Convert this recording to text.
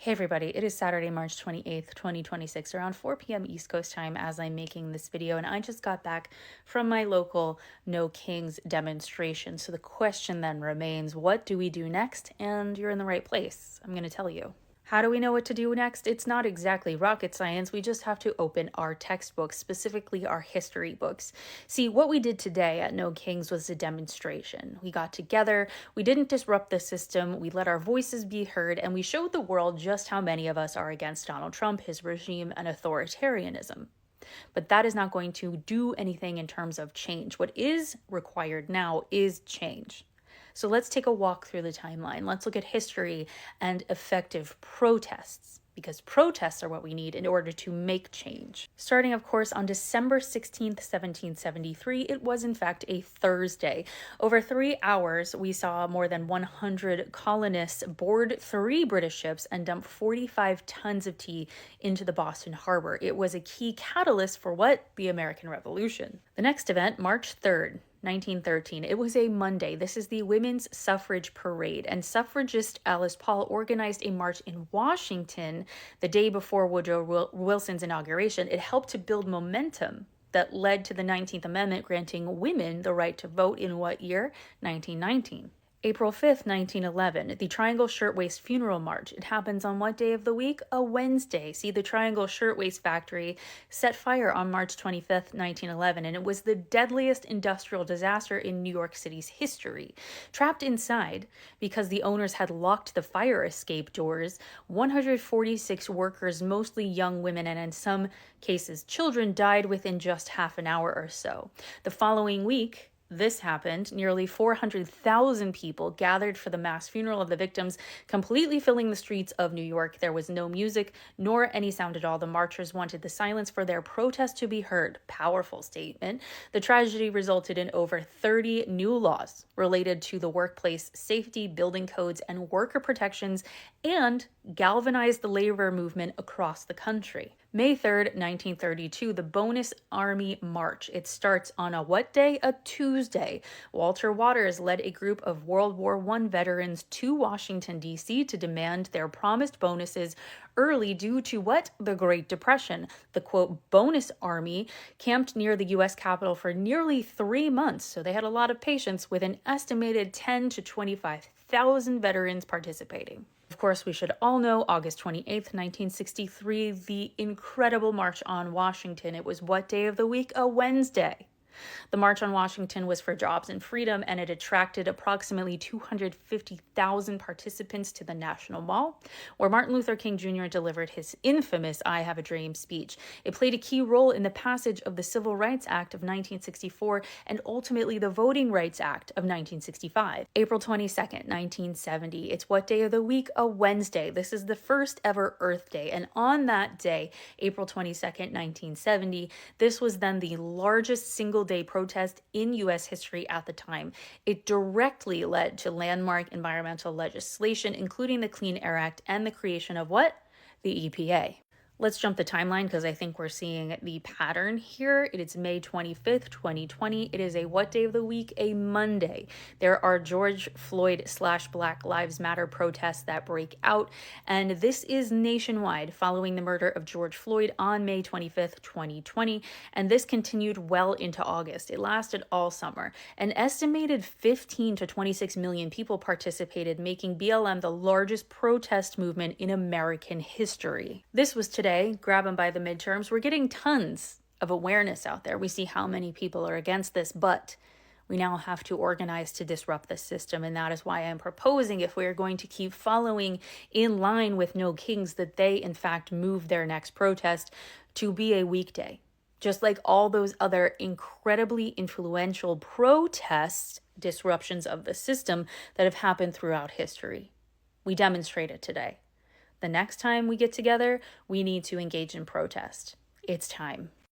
Hey everybody, it is Saturday, March 28th, 2026, around 4 p.m. East Coast time as I'm making this video, and I just got back from my local No Kings demonstration. So the question then remains, what do we do next? And you're in the right place. I'm going to tell you. How do we know what to do next? It's not exactly rocket science. We just have to open our textbooks, specifically our history books. See, what we did today at No Kings was a demonstration. We got together, we didn't disrupt the system, we let our voices be heard, and we showed the world just how many of us are against Donald Trump, his regime, and authoritarianism. But that is not going to do anything in terms of change. What is required now is change. So let's take a walk through the timeline. Let's look at history and effective protests, because protests are what we need in order to make change. Starting, of course, on December 16th, 1773, it was in fact a Thursday. Over 3 hours, we saw more than 100 colonists board 3 British ships and dump 45 tons of tea into the Boston Harbor. It was a key catalyst for what? The American Revolution. The next event, March 3rd, 1913. It was a Monday. This is the Women's Suffrage Parade, and suffragist Alice Paul organized a march in Washington the day before Woodrow Wilson's inauguration. It helped to build momentum that led to the 19th Amendment granting women the right to vote in what year? 1919. April 5th, 1911, the Triangle Shirtwaist Funeral March. It happens on what day of the week? A Wednesday. See, the Triangle Shirtwaist Factory set fire on March 25th, 1911, and it was the deadliest industrial disaster in New York City's history. Trapped inside, because the owners had locked the fire escape doors, 146 workers, mostly young women and in some cases children, died within just half an hour or so. The following week, this happened. Nearly 400,000 people gathered for the mass funeral of the victims, completely filling the streets of New York. There was no music nor any sound at all. The marchers wanted the silence for their protest to be heard. Powerful statement. The tragedy resulted in over 30 new laws related to the workplace safety, building codes, and worker protections, and galvanized the labor movement across the country. May 3rd, 1932, the Bonus Army March. It starts on a what day? A Tuesday. Walter Waters led a group of World War I veterans to Washington, D.C. to demand their promised bonuses early due to what? The Great Depression. The, quote, Bonus Army camped near the U.S. Capitol for nearly 3 months, so they had a lot of patience, with an estimated 10 to 25,000 veterans participating. Of course, we should all know August 28th, 1963, the incredible March on Washington. It was what day of the week? A Wednesday. The March on Washington was for jobs and freedom, and it attracted approximately 250,000 participants to the National Mall, where Martin Luther King Jr. delivered his infamous I Have a Dream speech. It played a key role in the passage of the Civil Rights Act of 1964 and ultimately the Voting Rights Act of 1965. April 22nd, 1970. It's what day of the week? A Wednesday. This is the first ever Earth Day, and on that day, April 22nd, 1970, this was then the largest single-day protest in U.S. history at the time. It directly led to landmark environmental legislation, including the Clean Air Act and the creation of what? The EPA. Let's jump the timeline because I think we're seeing the pattern here. It is May 25th, 2020. It is a what day of the week? A Monday. There are George Floyd / Black Lives Matter protests that break out, and this is nationwide following the murder of George Floyd on May 25th, 2020, and this continued well into August. It lasted all summer. An estimated 15 to 26 million people participated, making BLM the largest protest movement in American history. This was today. Grab them by the midterms. We're getting tons of awareness out there. We see how many people are against this, but we now have to organize to disrupt the system, and that is why I'm proposing, if we are going to keep following in line with No Kings, that they in fact move their next protest to be a weekday. Just like all those other incredibly influential protests, disruptions of the system that have happened throughout history. We demonstrated today. The next time we get together, we need to engage in protest. It's time.